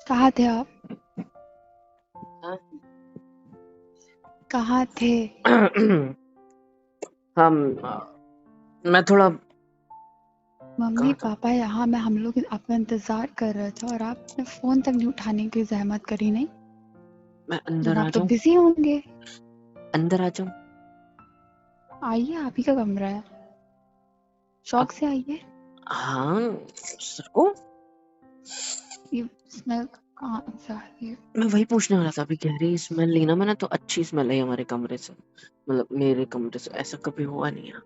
कहाँ थे आप? हाँ? कहाँ थे? मैं थोड़ा मम्मी कहाँ था? पापा यहाँ मैं हम लोग आपका इंतजार कर रहे थे और आपने फोन तक नहीं उठाने की जहमत करी नहीं। मैं अंदर लेकिन आ आप तो जाऊं? बिजी होंगे। अंदर आ जाऊं? आइए, आप ही का कमरा है, अब शौक से आइए। हाँ, सर को ये स्मेल कहाँ से आ रही है? मैं वही पूछने वाला था। अभी गहरी स्मेल ली ना मैंने, तो अच्छी स्मेल आई हमारे कमरे से, मतलब मेरे कमरे से। ऐसा कभी हुआ नहीं है।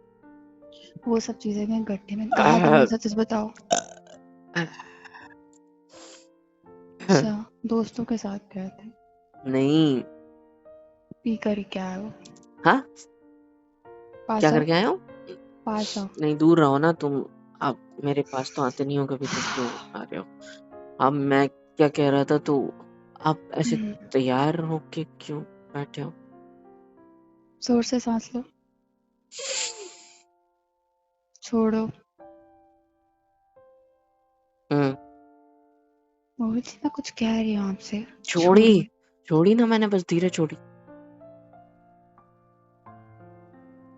वो सब चीजें मैं गड्ढे में कहाँ थे, मुझे सच बताओ। अच्छा, दोस्तों के साथ गए थे? नहीं। पी कर ही क्या है वो? हाँ, क्या पास आओ, करके आए हो? पास आओ। नहीं, दूर रहो ना तुम। आप मेरे पास तो आते नहीं हो कभी, तो क्यों आ रहे हो? अब मैं क्या कह रहा था, तो आप ऐसे तैयार होके क्यों बैठे हो? जोर से सांस लो, छोड़ो। हम्म। मोहित मैं कुछ कह रही हूँ आपसे, छोड़ी छोड़िए। छोड़ी ना मैंने, बस धीरे छोड़ी।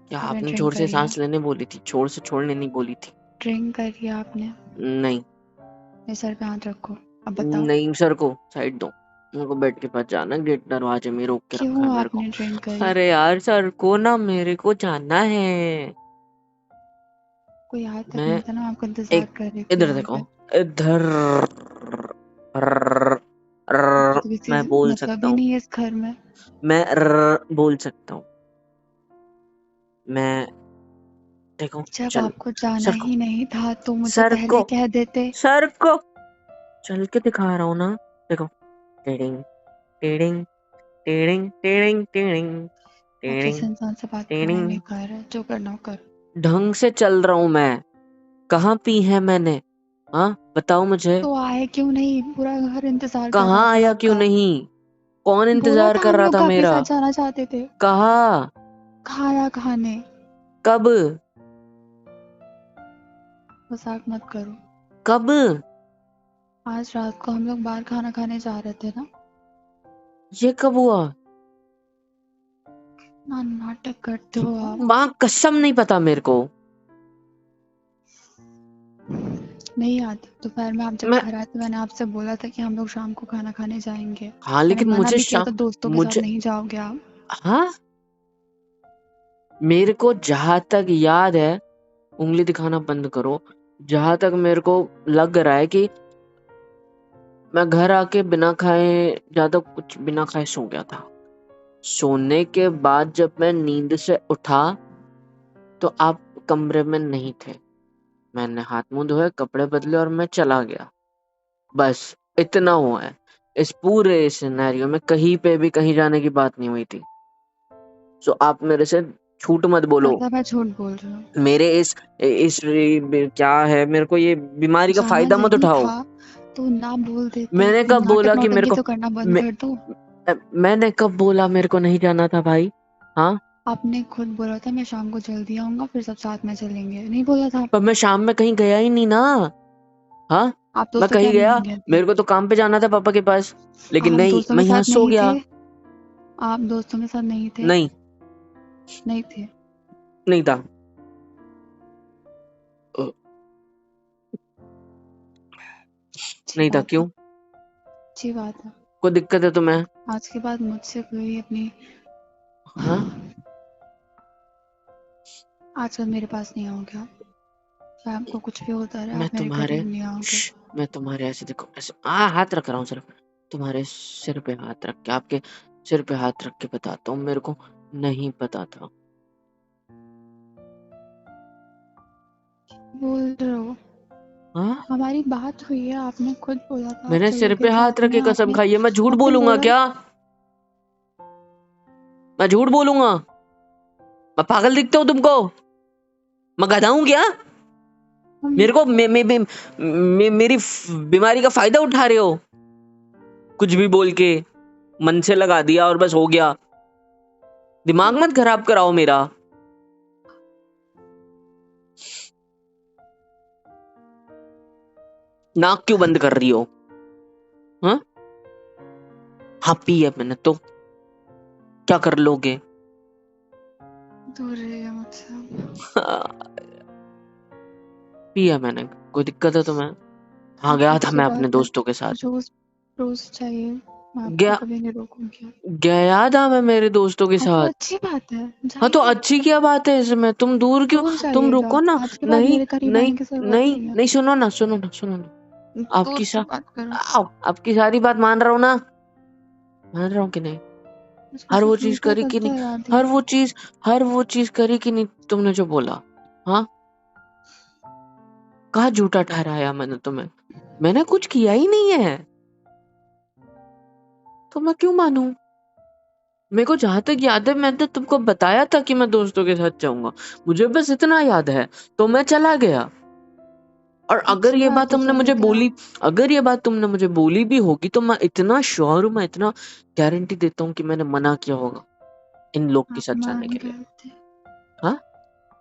क्या आपने आपने ड्रिंक जोर से करी है? सांस लेने बोली थी, छोड़ से छोड़ने नहीं बोली थी। ड्रिंक करी है आपने? नहीं। मेरे सर पे हाथ रखो, अब बताओ। नहीं, सर को साइड दो। मेरे को बेड के पास जाना, गेट दरवाजे में रोक के रखा है क्यों मेरे को। आपने ड्रिंक करी? अरे यार, सर को ना मेरे को जाना है। कोई आज तक मैं नहीं था ना, आपका इंतजार एक कर रही थी इधर यहाँ देखो, पे। इधर आपको तो किसी मैं बोल मतलब सकता ही हूँ। नहीं है इस घर में। मैं बोल सकता हूँ। मैं देखो, जब चल। आपको जाना सर को, ही नहीं था तो मुझे सर पहले को, कह देते। सर को चल के दिखा रहा हूँ ना। देखो, tending tending tending tending tending आप जिस टेडिंग इंसान से बात करना नहीं टेडिंग। कर रहे, जो करना हो करो। ढंग से चल रहा हूँ मैं। कहाँ पी है मैंने? हाँ, बताओ मुझे। तो आए क्यों नहीं? पूरा घर इंतजार कर कहाँ रहा था आया क्यों आपका। नहीं? कौन बोला इंतजार था कर हम रहा लोग था आपके मेरा? साथ जाना चाहते थे। कहाँ? खाया खाने। कब? मजाक मत करो। कब? आज रात को हम लोग बाहर खाना खाने जा रहे थे ना। ये कब हुआ? ना नाटक करते हो आप। माँ कसम नहीं पता मेरे को। नहीं याद? दोपहर में आप जब मैं घर आए तो मैंने आपसे बोला था कि हम लोग शाम को खाना खाने जाएंगे। हाँ, मैंने लेकिन मना मुझे भी किया था, दोस्तों के साथ मुझे नहीं जाओगे आप। हाँ, मेरे को जहां तक याद है, उंगली दिखाना बंद करो। जहां तक मेरे को लग रहा है कि मैं घर आके बिना खाए, ज्यादा कुछ बिना खाए सो गया था। सोने के बाद जब मैं नींद से उठा, तो आप कमरे में नहीं थे। मैंने हाथ मुंह धोए, कपड़े बदले और मैं चला गया। बस इतना हुआ है। इस पूरे सिनेरियो में कहीं पे भी कहीं जाने की बात नहीं हुई थी। सो आप मेरे से झूठ मत बोलो। पता मैं झूठ बोल रही हूँ। मेरे इस क्या है, मेरे को ये बीमारी का जाना फायदा मत नहीं उठाओ। था तो ना बोल देते। मैंने ये कब नाटक बोला कि मेरे नौटंकी को तो करना बंद मैं, कर दो। मैंने कब बोला मेरे को नहीं जाना था भाई? हाँ, आपने खुद बोला था मैं शाम को जल्दी आऊंगा, फिर सब साथ में चलेंगे, नहीं बोला था? पर मैं शाम में कहीं गया ही नहीं ना। हाँ, आप मैं दोस्तों के कहीं साथ गया? नहीं गए थे? मेरे को तो काम पे जाना था पापा के पास। लेकिन आप नहीं, दोस्तों मैं के यहाँ साथ सो नहीं थे? गया। आप दोस्तों के साथ नहीं थे? नहीं, नहीं थे? नहीं था। अ, अच्छी नहीं था बात है, क्यों? अच्छी बात है। कोई दिक्कत है तुम्हें? आज के बाद मुझसे कोई अपनी हाँ, आजकल मेरे पास नहीं आओगे आप। चाहे आपको कुछ भी होता रहे, मैं आप मेरे तुम्हारे करीब नहीं आओगे। मैं तुम्हारे ऐसे देखो, ऐसे हाथ रख रहा हूँ सिर्फ। तुम्हारे सिर पे हाथ रख के, आपके सिर पे हाथ रख के बताता हूँ, मेरे को नहीं पता था। बोल रहे हो? हाँ, हमारी बात हुई है, आपने खुद बोला था आप मैंने सिर चलोगे पे हाथ साथ रख में। के कसम आपने खाई है। मैं झूठ आपने बोलूंगा बोला। क्या? मैं झूठ बोलूंगा? मैं पागल दिखता हूँ तुमको? मैं गधा हूँ क्या? हम मेरे को मेरी बीमारी का फायदा उठा रहे हो? कुछ भी बोल के मन से लगा दिया और बस हो गया। दिमाग मत खराब कराओ मेरा। नाक क्यों बंद कर रही हो? हाँ, हाँ पी है मैंने तो, क्या कर लोगे? दूर रहिए मुझसे। पी है मैंने, कोई दिक्कत है तुम्हें? हाँ हाँ, गया था अच्छी मैं अपने बात है। दोस्तों के साथ। रोज रोज चाहिए, मैं आपको गया कभी नहीं रोकूंगी। गया था मैं मेरे दोस्तों के हाँ तो साथ। अच्छी बात है, हाँ तो जाइए। अच्छी क्या बात है इसमें, तुम दूर क्यों? दूर तुम जाइएगा, रुको ना। आज के बाद नहीं मेरे करीब नहीं आने की जरूरत नहीं नहीं है। नहीं, सुनो ना सुनो ना सुनो ना। दूर आपकी से बात करो। आपकी सारी बात मान रहा हूँ ना, मान रहा हूँ कि नहीं? मुझको हर वो सिर्फ चीज मीठा करी कि नहीं? गलतियां याद है। हर वो चीज करी कि नहीं तुमने जो बोला? हाँ, कहाँ झूठा ठहराया मैंने तुम्हें? मैंने कुछ किया ही नहीं है, तो मैं क्यों मानूं? मेरे को जहां तक याद है मैंने तुमको बताया था कि मैं दोस्तों के साथ जाऊंगा, मुझे बस इतना याद है, तो मैं चला गया। और अच्छी बात है, चले गया। अगर ये बात तुमने मुझे बोली भी होगी तो मैं इतना श्योर हूँ, मैं इतना गारंटी देता हूँ कि मैंने मना किया होगा इन लोग के आप साथ जाने मान के लिए। गए थे, हाँ,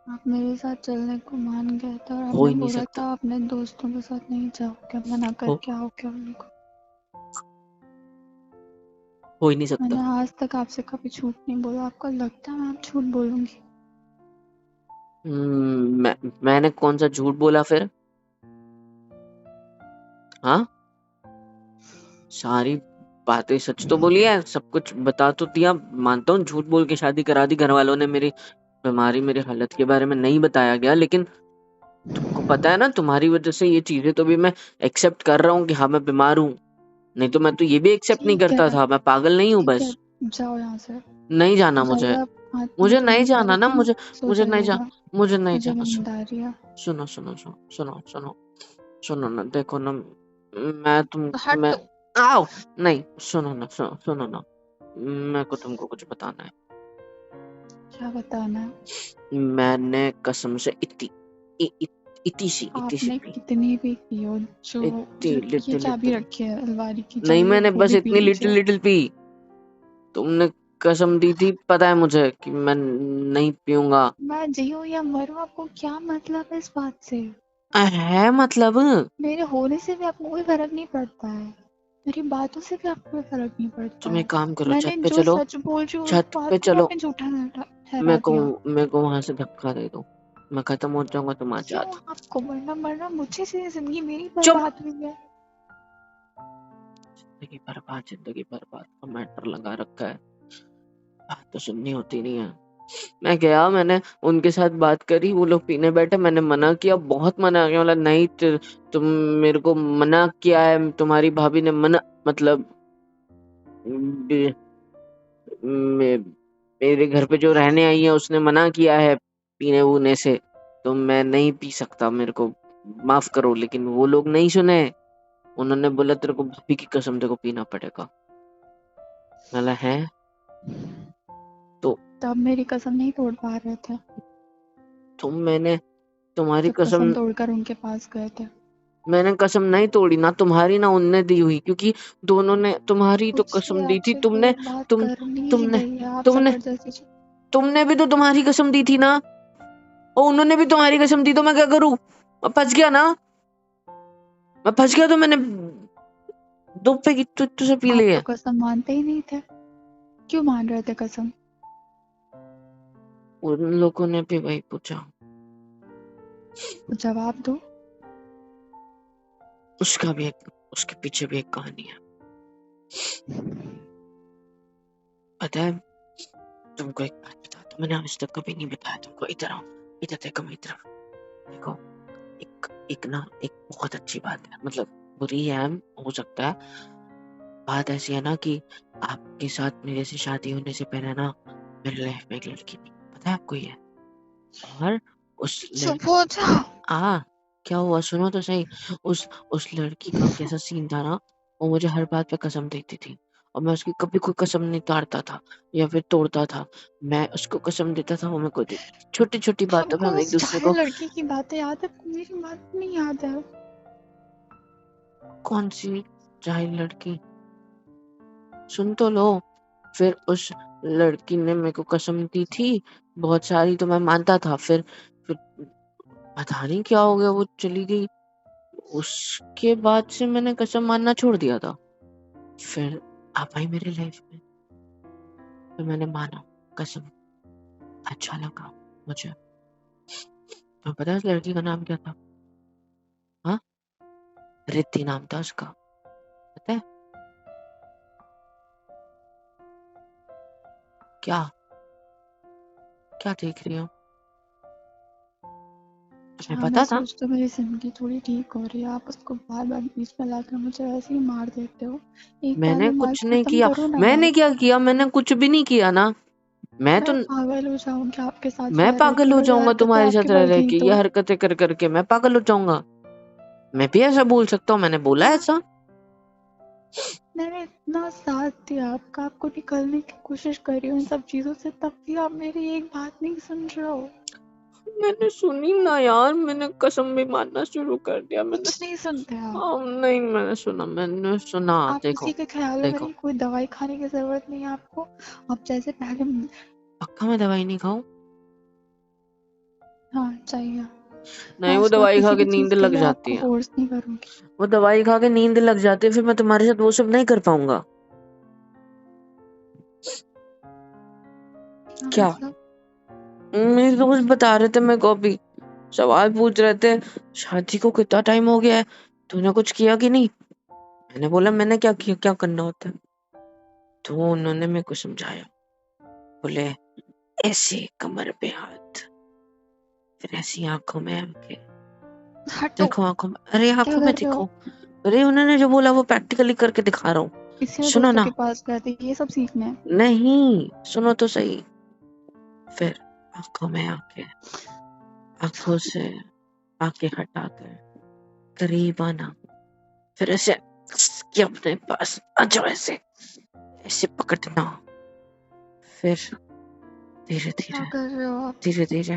आप मेरे साथ चलने को मान गए थे और हो आपने ही नहीं बोला सकता। था अपने दोस्तों के साथ नहीं जाओगे, मना हो करके आओगे उनको। हो ही नहीं सकता। मैंने आज तक आपसे कभी झूठ नहीं बोला, आपको लगता है मैं आप झूठ बोलूंगी? मैंने कौन सा झूठ बोला फिर? हाँ, सारी बातें सच तो बोली है, सब कुछ बता तो दिया, मानता हूँ झूठ बोल के शादी करा दी घर वालों ने, मेरी बीमारी मेरी हालत के बारे में नहीं बताया गया, लेकिन तुमको पता है ना, तुम्हारी वजह से ये चीजें तो भी मैं एक्सेप्ट कर रहा हूँ कि हाँ मैं बीमार हूँ, नहीं तो मैं तो ये भी एक्सेप्ट नहीं ठीक करता है, था, मैं पागल नहीं हूँ ठीक है, बस। जाओ यहाँ से। नहीं जाना जाइए मुझे, आप, आज मैं मुझे जो नहीं बता जाना रही ना, थी ना, सो मुझे नहीं जा जाइएगा। मुझे नहीं मुझे जाना। नींद आ रही है। सुनो सुनो सुनो सुनो सुनो सुनो ना, देखो ना, मैं तुम हट। मैं आओ, नहीं सुनो ना, सुनो ना, मेरे को तुमको कुछ बताना है। क्या बताना है? मैंने कसम से इतनी सी आपने पी, कितनी भी पी हो, जो इतनी जो ये लिटिल चाबी लिटिल, रखी है अलमारी की, नहीं जाइए मैंने वो बस भी पी इतनी लिटिल लीजिए। Little P. तुमने कसम दी थी, पता है मुझे कि मैं नहीं पीऊंगा। मैं जीऊँ या मरूँ, आपको क्या मतलब है इस बात से? है मतलब, मेरे होने से भी आपको कोई फर्क नहीं पड़ता है, मेरी बातों से भी आपको कोई फर्क नहीं पड़ता तुम है। एक काम करो, मैंने छत पे जो चलो, सच बोल रही हूँ उस छत पे बात को चलो, आपने झूठा ठहरा दिया। मेरे को वहां से धक्का दे दो, मैं खत्म हो जाऊंगा, तुम क्यों? आजाद। आपको मरना मरना मुझे से जिंदगी मेरी चुप। बर्बाद हुई है। जिंदगी बर्बाद का मैटर लगा रखा है, बात तो सुननी होती नहीं है। मैं गया, मैंने उनके साथ बात करी, वो लोग पीने बैठे, मैंने मना किया, बहुत मना किया, बोला नहीं तुम मेरे को मना किया है, तुम्हारी भाभी ने मना, मतलब बे- मे, मेरे घर पे जो रहने आई है उसने मना किया है पीने वूने से, तो मैं नहीं पी सकता, मेरे को माफ करो, लेकिन वो लोग नहीं सुने, उन्होंने बोला तेरे को भाभी की कसम तेरे को पीना पड़ेगा। मैंने है, तो तब मेरी कसम नहीं तोड़ पा रहे थे मैंने तुम्हारी जब कसम कसम, तोड़कर उनके पास गए थे। मैंने कसम नहीं तोड़ी, ना तुम्हारी ना उनने दी हुई, क्योंकि दोनों ने, तुम्हारी तो मुझे कसम दी थी आपसे तुमने, कोई बात तुम करनी ही तुमने नहीं है, आप तुमने जबरदस्ती तुमने भी तो तुम्हारी कसम दी थी ना, और उन्होंने भी तुम्हारी कसम दी, तो मैं क्या करूं? मैं फंस गया ना, मैं फंस गया, तो मैंने दो पे की तुझसे पी आप ली तो है। कसम मानते ही नहीं थे, क्यों मान रहे थे कसम? उन लोगों ने भी वही पूछा, तो जवाब दो। उसका भी एक, उसके पीछे भी एक कहानी है, पता है? तुमको एक बात बताता हूं, मैंने आज तक कभी नहीं बताया तुमको, इधर आओ, इधर देखो मेरी तरफ, देखो, एक एक ना, एक बहुत अच्छी बात है, मतलब बुरी है, हो सकता है, बात ऐसी है ना कि आपके साथ मेरे से शादी होने से पहले ना मेरे लाइफ में एक लड़की थी, पता है आपको ये? और उस चुप हो जाओ। आ क्या हुआ, सुनो तो सही। उस लड़की का कैसा सीन था ना, वो मुझे हर बात पे कसम देती थी, और मैं उसकी कभी कोई कसम नहीं ताड़ता था या फिर तोड़ता था, मैं उसको कसम देता था, वो मेरे को देती थी, छोटी छोटी बातों पे आपको हम एक उस दूसरे जाहिल को। लड़की की बातें याद है, मेरी बात नहीं याद है? कौन सी जाहिल लड़की? सुन तो लो। फिर उस लड़की ने मेरे को कसम दी थी बहुत सारी, तो मैं मानता था, फिर पता नहीं क्या हो गया, वो चली गई, उसके बाद से मैंने कसम मानना छोड़ दिया था। फिर आप आई मेरी लाइफ में, तो मैंने माना, कसम, अच्छा लगा मुझे। तो पता है उस लड़की का नाम क्या था? हाँ, रिद्धि नाम था उसका, पता है? क्या क्या देख रही हो? तुम्हें हाँ, मैं पता था? सोचती हूँ मेरी जिंदगी थोड़ी ठीक हो रही है, आप उसको बार बार बीच में लाकर मुझे ऐसे ही मार देते हो। एक बार मैंने में मार कुछ के नहीं खत्म किया। करो ना यार। मैंने क्या किया? मैंने कुछ भी नहीं किया ना। मैं तो मैं पागल हो जाऊंगी आपके साथ मैं रह रह पागल के, हो और ये जाऊंगा हरकतें तुम्हारे आपकी साथ रह बढ़ रह गई के, ये तो। हरकतें कर करके मैं पागल हो जाऊंगा। मैं भी ऐसा बोल सकता हूँ, मैंने बोला ऐसा। मैंने इतना साथ दिया आपका, आपको निकलने की कोशिश करी हूँ इन सब चीजों से, तब भी आप मेरी एक बात नहीं सुन रहे हो। मैंने सुनी ना यार, मैंने कसम भी मानना शुरू कर दिया। मैंने कुछ नहीं सुनते आप। नहीं, मैंने सुना। आप देखो उसी के ख्यालों में देखो, नहीं, कोई दवाई खाने की जरूरत नहीं है आपको। आप जैसे पहले। पक्का मैं दवाई नहीं खाऊं? हाँ, चाहिए। मैं नहीं, वो उसके बाद दवाई खा किसी के भी नींद चीज के लग लिए जाती आपको है। फोर्स नहीं करूंगी। वो दवाई खा के नींद लग जाती है, फिर मैं तुम्हारे साथ वो सब नहीं कर पाऊंगा। क्या क्या? मतलब? मेरे दोस्त बता रहे थे मेरे को अभी, सवाल पूछ रहे थे, शादी को कितना टाइम हो गया है, तूने कुछ किया कि नहीं? मैंने बोला मैंने क्या किया, क्या करना होता है? तो उन्होंने मेरे को समझाया, बोले ऐसे कमर पे हाथ, फिर ऐसी आंखों में आंखें, हटो। देखो आंखों में, अरे क्या आंखों में कर रहे हो? देखो। अरे उन्होंने जो बोला वो प्रैक्टिकली करके दिखा रहा हूँ। इसलिए सुनो दोस्तों ना। के पास गए थे ये सब सीखने? नहीं, सुनो तो सही। फिर आंखों में आंखें, आंखों से आंखें हटाकर करीब आना, फिर ऐसे कि अपने पास आ जाओ, ऐसे ऐसे पकड़ना, फिर धीरे क्या धीरे कर रहे हो आप? धीरे धीरे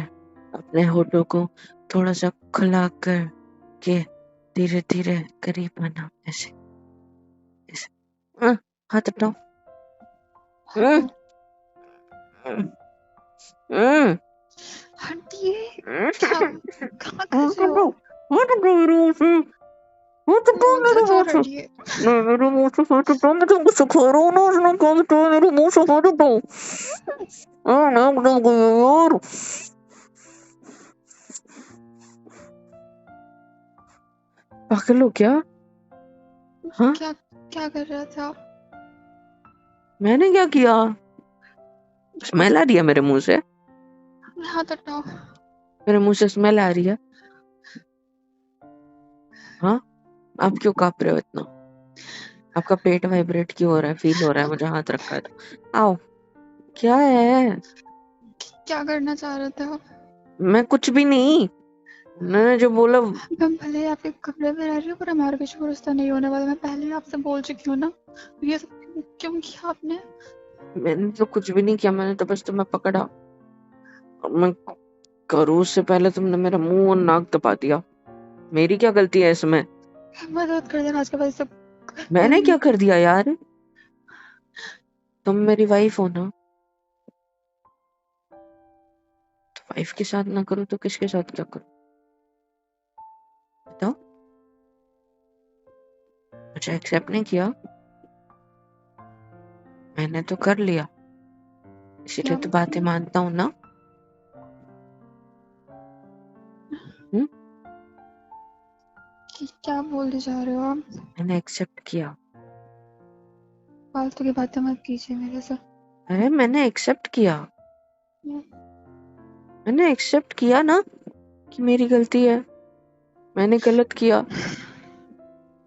अपने होठों को थोड़ा सा खुला कर के धीरे धीरे करीब आना, ऐसे ऐसे। हाथ हटाओ। हम्म, हटो। हम्म, हम्म, हटिए। क्या हम्म। क्या कर हाथ रहे हो? हटाओ, हाथ हटाओ मेरे मुंह से, हाथ हटाओ मेरे बहुत मुंह जोर से। हटिए। नहीं, मेरे मुंह से हाथ हटाओ, मैं तुमको सिखा रहा हूँ ना, उसने कहा हटाओ मेरे मुंह से हाथ हटाओ। नाक दब गई है यार। पागल हो क्या? हाँ, क्या क्या कर रहे थे आप? मैंने क्या किया? स्मेल आ रही है मेरे मुंह से? हाथ हटाओ। मेरे मुंह से स्मेल आ रही है? हाँ, आप क्यों कांप रहे हो इतना? आपका पेट वाइब्रेट क्यों हो रहा है, फील हो रहा है मुझे हाथ रखा है तो? आओ, क्या है? क्या करना चाह रहे थे आप? मैं कुछ भी नहीं, मैंने जो बोला। मैं भले ही आपके कमरे में रह रही हूँ, पर हमारे बीच में रिश्ता नहीं होने वाला। मैं पहले ही आपसे बोल चुकी हूँ ना। ये सब क्यों किया आपने? मैंने तो कुछ भी नहीं किया, मैंने तो बस तुम्हें पकड़ा। और मैं करूँ उससे पहले तुमने मेरा मुंह और नाक दबा दिया। मेरी क्या गलती है इसमें? मदद कर देना, आज के बाद ये सब मैंने क्या करूंगी। कर दिया यार? तुम मेरी वाइफ हो ना, तो वाइफ के साथ ना करूँ तो किसके साथ क्या करूँ, बताओ? मुझे एक्सेप्ट नहीं किया, मैंने तो कर लिया, इसीलिए क्या तो बातें मानता हूँ ना। हम्म, क्या बोलने जा रहे हो आप? मैंने एक्सेप्ट किया। फालतू की बातें मत कीजिए मेरे से। अरे मैंने एक्सेप्ट किया, मैंने एक्सेप्ट किया ना कि मेरी गलती है, मैंने गलत किया,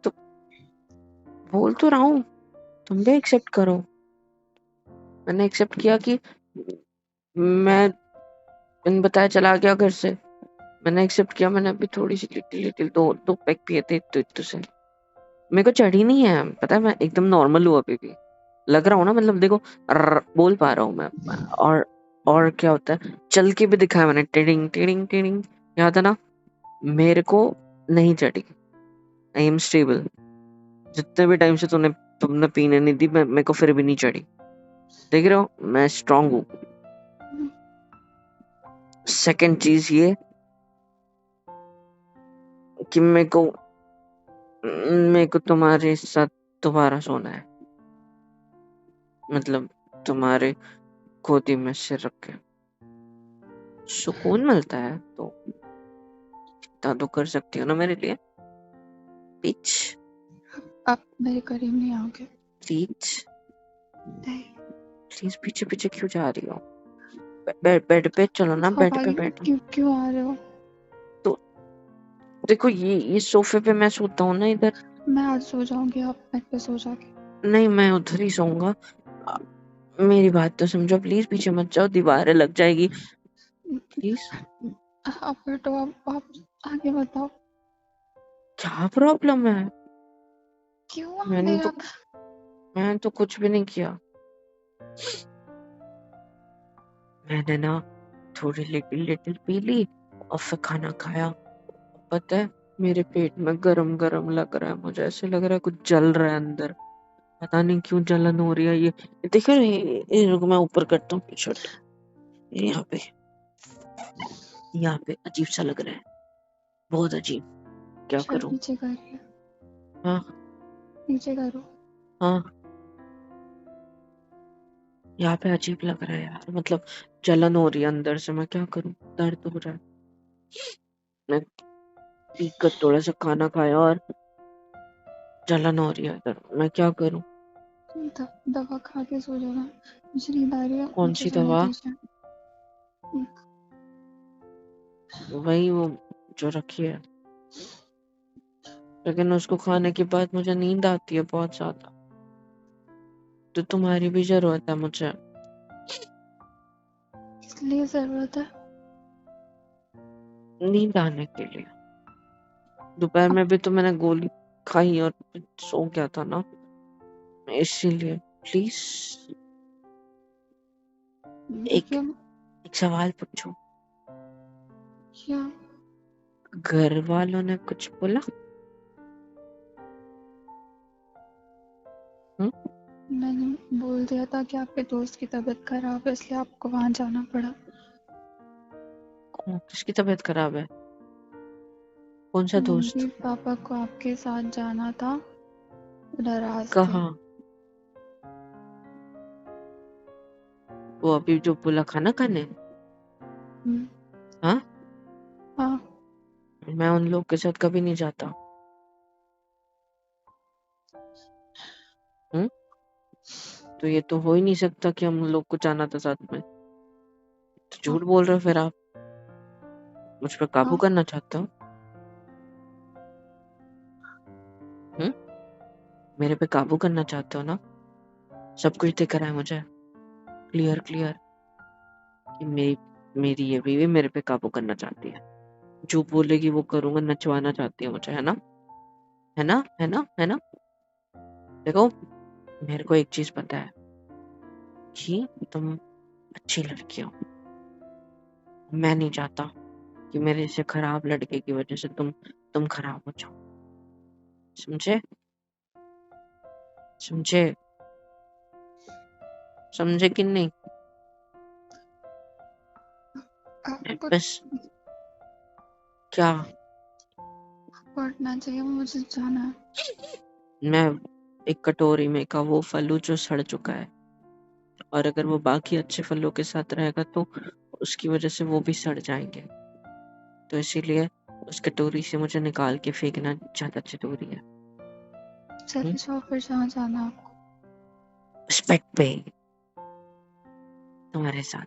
तो बोल तो रहा हूँ, तुम भी एक्सेप्ट करो। मैंने एक्सेप्ट किया कि मैं बिन बताए चला गया घर से। मैंने एक्सेप्ट किया, मैंने अभी थोड़ी सी लिटिल लिटिल दो दो पैक पिए थे, इतने से मेरे को चढ़ी नहीं है, पता है, मैं एकदम नॉर्मल हूँ अभी भी, लग रहा हूँ ना, मतलब देखो, बोल पा रहा हूँ मैं। और क्या होता है, चल के भी दिखाया मैंने, टिडिंग टिडिंग टिडिंग, याद है ना? मेरे को नहीं चढ़ी, आई एम स्टेबल। जितने भी टाइम से तुमने पीने नहीं दी, मेरे को फिर भी नहीं चढ़ी। देख रहे हो, मैं स्ट्रांग हूँ। सेकंड चीज ये कि मेरे को तुम्हारे साथ दोबारा सोना है। मतलब तुम्हारे गोदी में सिर रख के सुकून मिलता है, तो इतना तो कर सकती हो ना मेरे लिए। पीच आप मेरे करीब नहीं आओगे। प्लीज नहीं। प्लीज, पीछे पीछे क्यों जा रही हो? बेड पे चलो ना, आप बेड पे आगे बैठो। क्यों क्यों आ रहे हो? तो देखो, ये सोफे पे मैं सोता हूँ ना इधर। मैं आज सो जाऊंगी, आप बेड पे सो जाओगे। नहीं, मैं उधर ही सोऊंगा। मेरी बात तो समझो प्लीज, पीछे मत जाओ, दीवारें लग जाएगी प्लीज। आप बैठो, आप आगे बताओ। क्या प्रॉब्लम है? क्यों आ मैंने गए तो आप? मैंने तो कुछ भी नहीं किया। मैंने ना थोड़ी लिटिल लिटिल पी ली और फिर खाना खाया। पता है, मेरे पेट में गरम गरम लग रहा है, मुझे ऐसे लग रहा है कुछ जल रहा है अंदर। पता नहीं क्यों जलन हो रही है। ये देखो, ये रुको, मैं ऊपर करता हूँ शर्ट। यहाँ पे अजीब सा लग रहा है, बहुत अजीब। क्या सर करूँ? नीचे करिए, हाँ नीचे करो। हाँ, यहाँ पे अजीब लग रहा है यार, मतलब जलन हो रही है अंदर से। मैं क्या करूँ, दर्द हो रहा है। मैं पी कर थोड़ा सा खाना खाया और जलन हो रही है इधर। मैं क्या करूँ? दवा खा के सो जाना। मुझे नींद आ रही है, कौन मुझे सी सोने दवा? दीजिए। वही वो जो रखी है, लेकिन उसको खाने के बाद मुझे नींद आती है बहुत ज्यादा। तो तुम्हारी भी जरूरत है मुझे। इसलिए जरूरत है। नींद आने के लिए। दोपहर अब में भी तो मैंने गोली खाई और सो गया था ना, इसीलिए प्लीज एक क्यों? एक सवाल पूछूं? क्या? घर वालों ने कुछ बोला? हम्म? मैंने बोल दिया था कि आपके दोस्त की तबीयत खराब है, इसलिए आपको वहां जाना पड़ा। किसकी तबीयत खराब है? कौन सा दोस्त? मम्मी पापा को आपके साथ जाना था, नाराज थे। कहाँ? वो अभी जो बोला खाना खाने? हम्म, हाँ, हाँ। मैं उन लोग के साथ कभी नहीं जाता। हम्म? तो ये तो हो ही नहीं सकता कि हम लोग को जाना था साथ में। तो झूठ आप बोल रहे हो फिर आप। मुझ पर काबू आप करना चाहते हो? हम्म? मेरे पे काबू करना चाहते हो ना? सब कुछ दिख रहा है मुझे, क्लियर क्लियर, कि मेरी मेरी ये बीवी मेरे पे काबू करना चाहती है। जो बोलेगी वो करूंगा, नचवाना चाहती है मुझे, है ना? है ना? है ना? है ना? देखो, मेरे को एक चीज पता है कि तुम अच्छी लड़की हो। मैं नहीं चाहता कि मेरे से खराब लड़के की वजह से तुम खराब हो जाओ। समझे? समझे? समझे कि नहीं? आपको बस। क्या? पढ़ना चाहिए, मुझे जाना है। मैं एक कटोरी में का वो फलू जो सड़ चुका है, और अगर वो बाकी अच्छे फलों के साथ रहेगा तो उसकी वजह से वो भी सड़ जाएंगे। तो इसीलिए उस कटोरी से मुझे निकाल के फेंकना ज्यादा जरूरी है। चले जाओ, फिर जहाँ जाना है आपको। रिस्पेक्ट पे तुम्हारे साथ।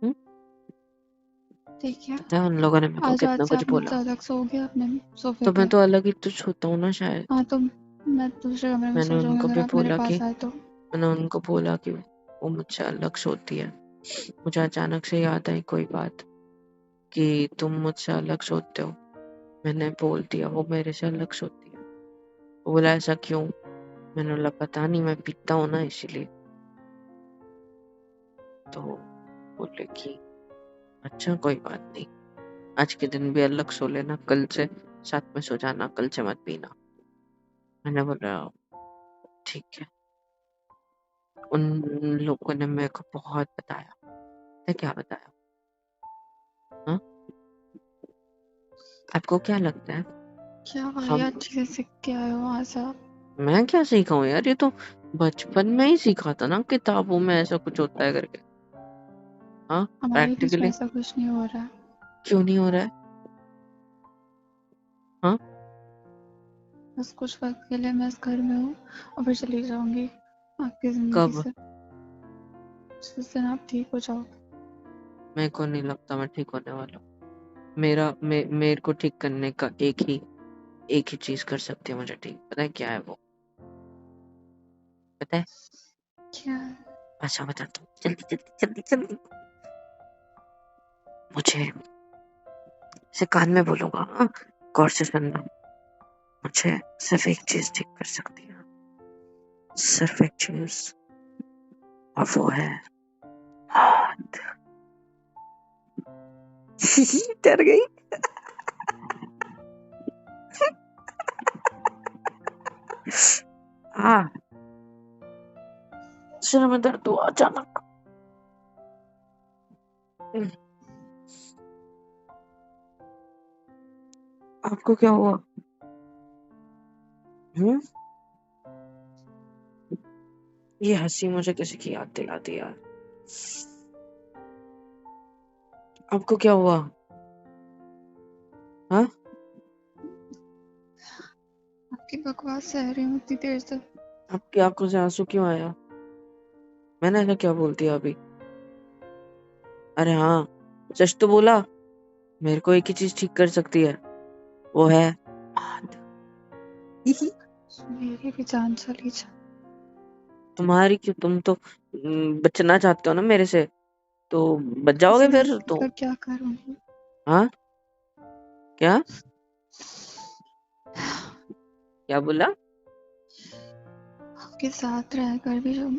हम्म? ठीक है, पता है उन लोगों ने मेरे को आज आज कितना से कुछ आप बोला। मुझसे अलग सोओगे अपने सोफे तो मैं पे। तो अलग ही तो सोता हूँ ना शायद। हाँ, तो मैं दूसरे कमरे में मैंने सो जाऊंगी उनको अगर भी आप मेरे बोला कि पास आए तो। मैंने उनको बोला कि वो मुझसे अलग सोती है। मुझे अचानक से याद आई कोई बात कि तुम मुझसे अलग सोते हो। मैंने बोल दिया वो मेरे से अलग सोती है। वो बोला ऐसा क्यों? मैंने बोला पता नहीं, मैं पीता हूँ ना इसीलिए। तो बोले कि अच्छा कोई बात नहीं, आज के दिन भी अलग सो लेना, कल से साथ में सो जाना, कल से मत पीना। मैंने बोला ठीक है। उन लोगों ने मेरे को बहुत बताया। पता है क्या बताया? हाँ, आपको क्या लगता है? क्या हम वाहियात चीजें सीख के आए हो वहां से आप? मैं क्या सीखा हूँ यार, ये तो बचपन में ही सीखा था ना किताबों में ऐसा कुछ होता है करके। हाँ, हमारे बीच में प्रैक्टिकली ऐसा कुछ नहीं हो रहा है। क्यों नहीं हो रहा है? हाँ, बस कुछ वक्त के लिए मैं इस घर में हूँ और फिर चली जाऊंगी आपकी जिंदगी कब? से, जिस दिन आप ठीक हो जाओ। मेरे को नहीं लगता मैं ठीक होने वाला हूँ। मेरे को ठीक करने का एक ही चीज कर सकती है मुझे ठीक। पता है क्या है वो? पता है? क्या? अच्छा बताता हूँ, जल्दी जल्दी जल्दी जल्दी। मुझे से कान में बोलूंगा, हाँ? गौर से सुनना। मुझे सिर्फ एक चीज ठीक कर सकती है, सिर्फ एक चीज, और वो है हाथ। डर गई। हाँ, सिर में दर्द हुआ अचानक। आपको क्या हुआ? हम्म? ये हंसी मुझे किसी की याद दिलाती यार। आपको क्या हुआ? हाँ? आपकी बकवास सह रही हूँ इतनी देर से। आपकी आंखों से आंसू क्यों आया? मैंने ऐसा क्या बोल दिया अभी? अरे हाँ, सच तो बोला। मेरे को एक ही चीज ठीक कर सकती है, वो है हाथ। मेरी भी जान चली जा। तुम्हारी क्यों? तुम तो बचना चाहते हो ना मेरे से, तो बच जाओगे इसलिए फिर तो। का क्या करूँगी? हाँ? क्या? क्या बोला? आपके साथ रहकर भी जो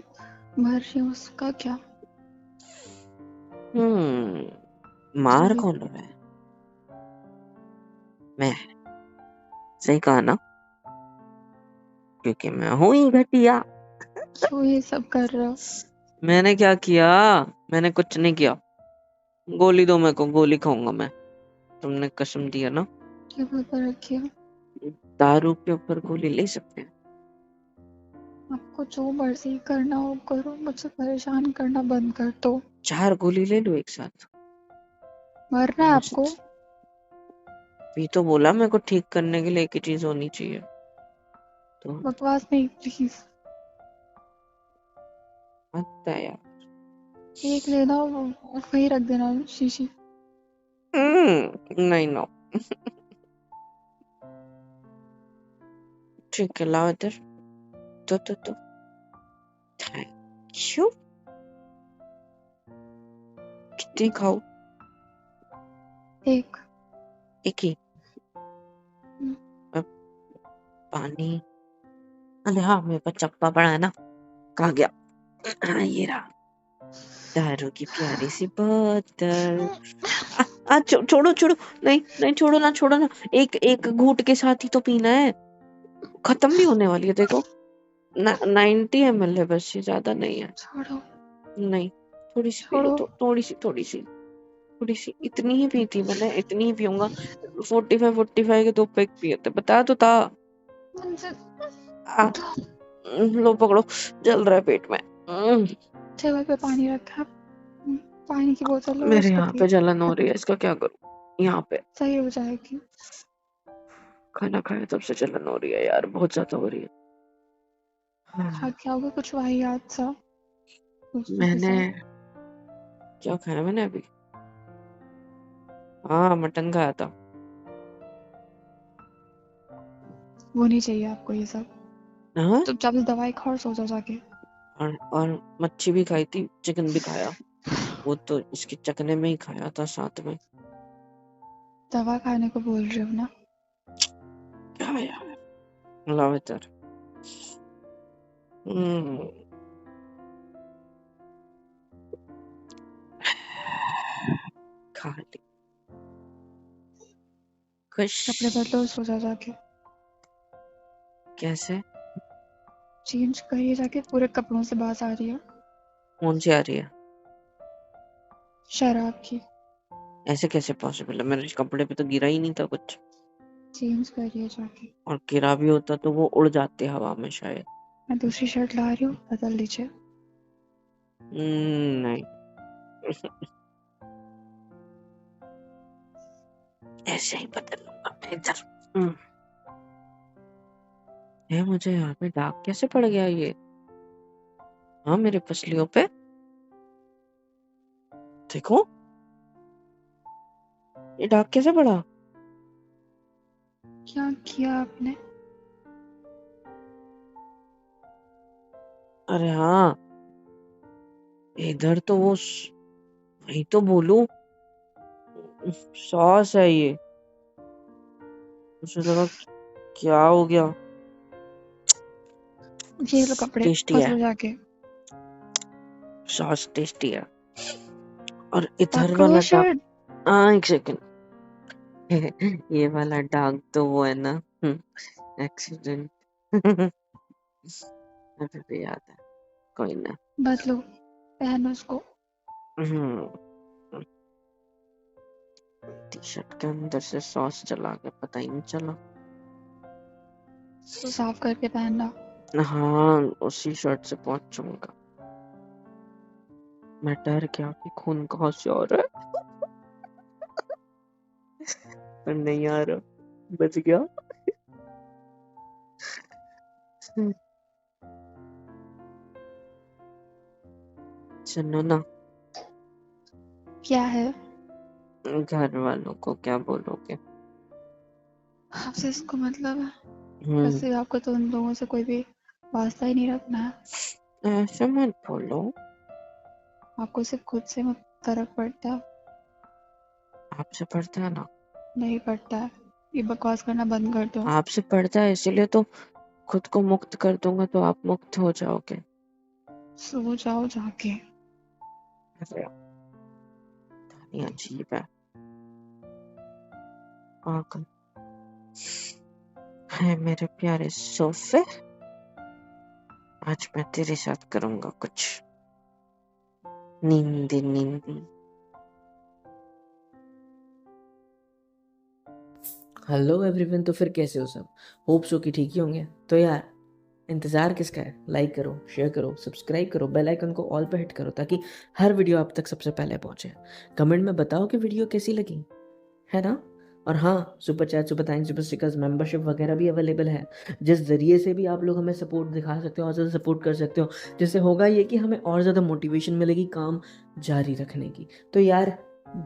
मर रही हूँ उसका क्या? मार जी, कौन रहा है? मैं। सही कहा ना, क्योंकि मैं हूं ही घटिया। क्यों ये सब कर रहे हो? मैंने क्या किया? मैंने कुछ नहीं किया। गोली दो मेरे को, गोली खाऊंगा मैं। तुमने कसम दिया ना। टेबल पर रखिए। दारू के ऊपर गोली ले सकते हैं? आपको जो मर्जी करना हो करो, मुझे परेशान करना बंद कर दो। 4 गोली ले लो एक साथ। मरना है आपको? मस्त। भी तो बोला मेरे को ठीक करने के लिए एक ही चीज होनी चाहिए तो। बकवास नहीं प्लीज। आता है यार। एक लेना वहीं रख देना शीशी। नहीं नो। ठीक है, लाओ इधर। तो थैंक यू। कितनी खाओ? एक। एक ही? अब पानी। अरे हाँ, मेरे पास चप्पा पड़ा है ना। कहाँ गया? हाँ, ये रहा। दारू की प्यारी सी बोतल। छोड़ो छोड़ो। नहीं नहीं, छोड़ो ना छोड़ो ना। एक एक घूंट के साथ ही तो पीना है, खत्म भी होने वाली है देखो। 90 ml है बस, ये ज्यादा नहीं है। छोड़ो। नहीं, थोड़ी सी पी लो, छोड़ो। थोड़ी सी इतनी ही पी थी मैंने, इतनी ही पीऊंगा। 45 के 2 पैक पिए थे, बताया तो था। मुझे आ, दो। लो पकड़ो, जल रहा है पेट में। टेबल पे पानी रखा है। पानी की बोतल लो और मेरे उसको यहाँ पे पियो। जलन हो रही है, इसका क्या करूं? यहाँ पे सही हो जाएगी। खाना खाया तब से जलन हो रही है यार, बहुत ज्यादा हो रही है। खा के आओगे कुछ वाहियात सा दोस्तों के मैंने साथ? क्या खाया मैंने अभी? हाँ, मटन खाया था। वो नहीं चाहिए आपको ये सब। हाँ, चुपचाप से दवाई खाओ और सो जाओ जाके। और मच्छी भी खाई थी, चिकन भी खाया। वो तो इसके चकने में ही खाया था साथ में। दवा खाने को बोल रहे हो ना? क्या यार, लाओ इधर। हम्म, खा ली। खुश? कपड़े बदलो और सो जाओ जाके। कैसे? चेंज करिए जाके, पूरे कपड़ों से बात आ रही है। कौन सी आ रही है? शराब की। ऐसे कैसे पॉसिबल है? मेरे कपड़े पे तो गिरा ही नहीं था कुछ। चेंज करिए जाके। और गिरा भी होता तो वो उड़ जाते हवा में शायद। मैं दूसरी शर्ट ला रही हूँ, बदल लीजिए। नहीं, ऐसे ही बदल लूंगा मैं इधर। ये मुझे यहाँ पे दाग कैसे पड़ गया ये? हाँ, मेरे पसलियों पे देखो, ये दाग कैसे पड़ा? क्या किया आपने? अरे हाँ, इधर तो वो वही तो बोलूं, सॉस है ये। मुझे लगा क्या हो गया। ये लो कपड़े, टेस्टी फंस है, लो जाके। सॉस टेस्टी है। और इधर पकड़ो वाला दाग, शर्ट। एक सेकंड। ये वाला दाग तो वो है ना, एक्सीडेंट। अभी भी याद है, कोई ना। बदलो, पहनो उसको। टी शर्ट के अंदर से सॉस चला गया, पता ही नहीं चला। तो साफ करके पहनना। हाँ, उसी शर्ट से पहुंचूंगा। मैं डर गया कि खून कहाँ से आ रहा है, पर नहीं आ रहा, बच गया। सुनो ना, क्या है? घर वालों को क्या बोलोगे? आपसे इसको मतलब है? हम्म, वैसे आपको तो उन लोगों से कोई भी वास्ता ही नहीं रखना है। ऐसे मत बोलो। आपको सिर्फ खुद से मत फर्क पड़ता है। आपसे पढ़ता है ना, नहीं पड़ता है। ये बकवास करना बंद कर दो। आपसे पढ़ता है, इसीलिए तो खुद को मुक्त कर दूंगा तो आप मुक्त हो जाओगे। सो जाओ जाके। अरे कहानी अजीब है। पागल है मेरे प्यारे सोफे, आज मैं तेरे साथ करूंगा कुछ नींदी नींदी। हेलो एवरीवन, तो फिर कैसे हो सब? होप सो कि ठीक ही होंगे। तो यार इंतज़ार किसका है? लाइक करो, शेयर करो, सब्सक्राइब करो, बेल आइकन को ऑल पे हिट करो ताकि हर वीडियो आप तक सबसे पहले पहुंचे। कमेंट में बताओ कि वीडियो कैसी लगी, है ना? और हाँ, super chat, super thanks, super stickers, membership वगैरह भी अवेलेबल है, जिस ज़रिए से भी आप लोग हमें सपोर्ट दिखा सकते हो और ज़्यादा सपोर्ट कर सकते हो, जिससे होगा ये कि हमें और ज़्यादा मोटिवेशन मिलेगी काम जारी रखने की। तो यार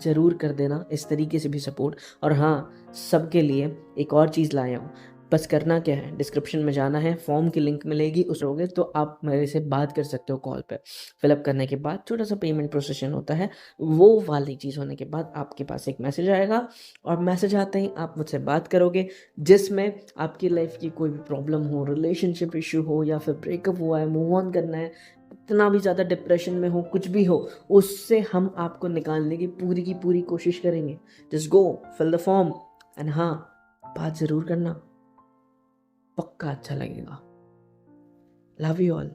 ज़रूर कर देना इस तरीके से भी सपोर्ट। और हाँ, सबके लिए एक और चीज़ लाया हूँ। बस करना क्या है, डिस्क्रिप्शन में जाना है, फॉर्म की लिंक मिलेगी, उस होगे तो आप मेरे से बात कर सकते हो कॉल पे। फिलअप करने के बाद छोटा सा पेमेंट प्रोसेशन होता है, वो वाली चीज़ होने के बाद आपके पास एक मैसेज आएगा, और मैसेज आते ही आप मुझसे बात करोगे, जिसमें आपकी लाइफ की कोई भी प्रॉब्लम हो, रिलेशनशिप इशू हो, या फिर ब्रेकअप हुआ है, मूव ऑन करना है, इतना भी ज़्यादा डिप्रेशन में हो, कुछ भी हो, उससे हम आपको निकालने की पूरी कोशिश करेंगे। Just go fill the form and हाँ, बात ज़रूर करना, पक्का अच्छा लगेगा। Love you all.